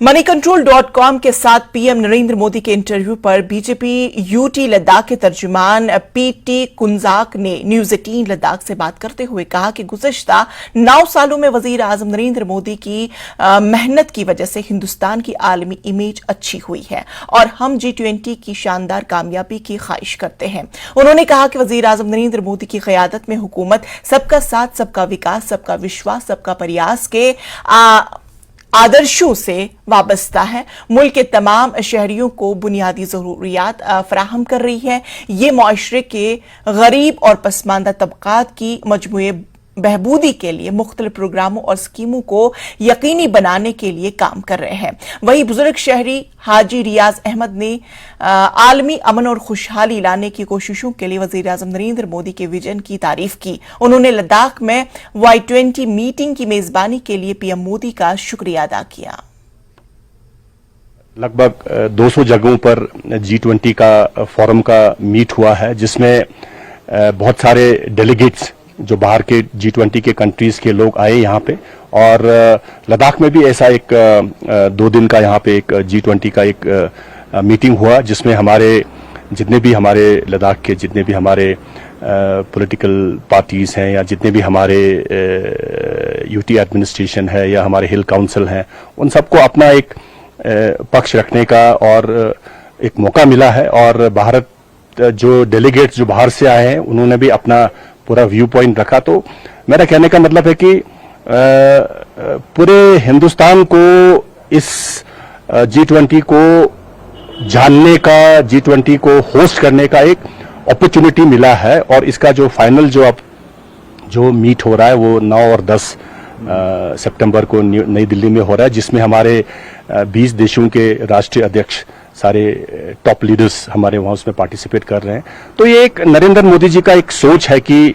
moneycontrol.com के साथ PM Narendra Modi के इंटरव्यू पर बीजेपी यूटी लद्दाख के तर्जुमान पीटी कुंजाक ने न्यूज 18 लद्दाख से बात करते हुए कहा कि गुज़िश्ता 9 सालों में वजीर आजम नरेंद्र मोदी की मेहनत की वजह से हिंदुस्तान की आलमी इमेज अच्छी हुई है और हम G20 की शानदार कामयाबी की ख्वाहिश करते हैं। उन्होंने कहा कि वजीर आजम नरेंद्र मोदी की क़यादत में हुकूमत सबका साथ, सबका विकास, सबका विश्वास, सबका प्रयास के आदर्शों से वाबस्ता है। मुल्क के तमाम शहरियों को बुनियादी ज़रूरियात फराहम कर रही है। ये मुआशरे के गरीब और पसमानदा तबकात की मजमूए बहबूदी के लिए मुख्तलिफ प्रोग्रामों और स्कीमों को यकीनी बनाने के लिए काम कर रहे हैं। वहीं बुजुर्ग शहरी हाजी रियाज अहमद ने आलमी अमन और खुशहाली लाने की कोशिशों के लिए वजीर आजम नरेंद्र मोदी के विजन की तारीफ की। उन्होंने लद्दाख में Y20 मीटिंग की मेजबानी के लिए पीएम मोदी का शुक्रिया अदा किया। लगभग 200 जगहों पर G20 का फोरम का मीट हुआ है, जिसमें बहुत सारे डेलीगेट्स जो बाहर के G20 के कंट्रीज के लोग आए यहाँ पे, और लद्दाख में भी ऐसा एक 2 दिन का यहाँ पे एक G20 का एक मीटिंग हुआ, जिसमें हमारे जितने भी हमारे लद्दाख के जितने भी हमारे पॉलिटिकल पार्टीज हैं या जितने भी हमारे यूटी एडमिनिस्ट्रेशन है या हमारे हिल काउंसिल हैं, उन सबको अपना एक पक्ष रखने का और एक मौका मिला है। और भारत जो डेलीगेट्स जो बाहर से आए हैं उन्होंने भी अपना पूरा व्यू पॉइंट रखा। तो मेरा कहने का मतलब है कि पूरे हिंदुस्तान को इस G20 को जानने का, G20 को होस्ट करने का एक अपॉर्चुनिटी मिला है। और इसका जो फाइनल जो मीट हो रहा है वो 9 और 10 सितंबर को नई दिल्ली में हो रहा है, जिसमें हमारे 20 देशों के राष्ट्रीय अध्यक्ष, सारे टॉप लीडर्स हमारे वहां उसमें पार्टिसिपेट कर रहे हैं। तो ये एक नरेंद्र मोदी जी का एक सोच है कि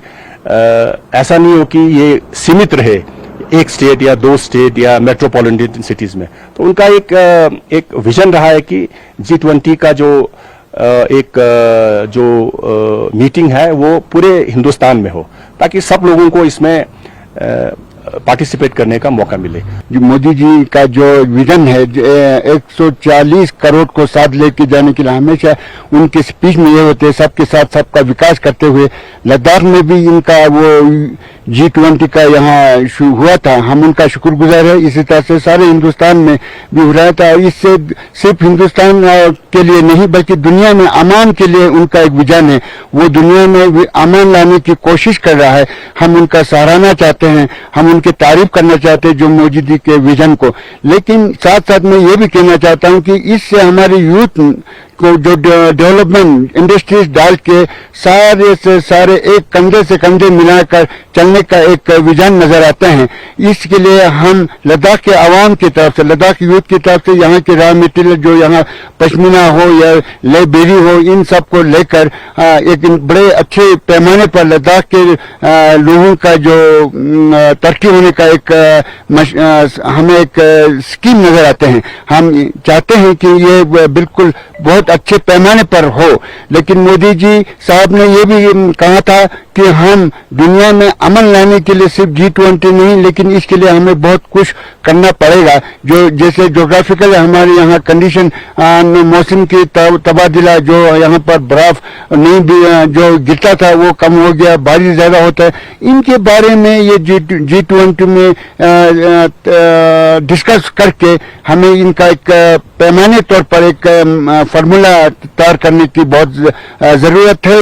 ऐसा नहीं हो कि ये सीमित रहे एक स्टेट या 2 स्टेट या मेट्रोपॉलिटन सिटीज में। तो उनका एक विजन रहा है कि G20 का जो मीटिंग है वो पूरे हिंदुस्तान में हो, ताकि सब लोगों को इसमें पार्टिसिपेट करने का मौका मिले। जो मोदी जी का जो विजन है 140 करोड़ को साथ लेके जाने के लिए, हमेशा उनके स्पीच में ये होते हैं सबके साथ सबका विकास करते हुए। लद्दाख में भी इनका वो G20 का यहाँ हुआ था, हम उनका शुक्रगुजार है। इसी तरह से सारे हिंदुस्तान में भी हो रहा था। इससे सिर्फ हिंदुस्तान के लिए नहीं बल्कि दुनिया में अमान के लिए उनका एक विजन है। वो दुनिया में अमान लाने की कोशिश कर रहा है। हम उनका सराहना चाहते हैं, हम उनकी तारीफ करना चाहते हैं जो मोदी जी के विजन को। लेकिन साथ साथ मैं ये भी कहना चाहता हूँ कि इससे हमारी यूथ को जो डेवलपमेंट इंडस्ट्रीज डाल के सारे से सारे एक कंधे से कंधे मिलाकर चलने का एक विजन नजर आते हैं। इसके लिए हम लद्दाख के आवाम की तरफ से, लद्दाख यूथ की तरफ से यहाँ के रॉ मटेरियल जो यहाँ पश्मीना हो या लेबेरी हो, इन सब को लेकर एक बड़े अच्छे पैमाने पर लद्दाख के लोगों का जो तरक्की होने का एक हमें एक स्कीम नजर आते हैं। हम चाहते हैं कि ये बिल्कुल बहुत अच्छे पैमाने पर हो। लेकिन मोदी जी साहब ने ये भी कहा था कि हम दुनिया में अमन लाने के लिए सिर्फ G20 नहीं, लेकिन इसके लिए हमें बहुत कुछ करना पड़ेगा। जो जैसे जोग्राफिकल हमारे यहाँ कंडीशन, मौसम की तबादला, जो यहाँ पर बर्फ नहीं जो गिरता था वो कम हो गया, बारिश ज्यादा होता है, इनके बारे में ये G20 में डिस्कस करके हमें इनका एक पैमाने तौर पर एक फार्मूला तैयार करने की बहुत जरूरत है।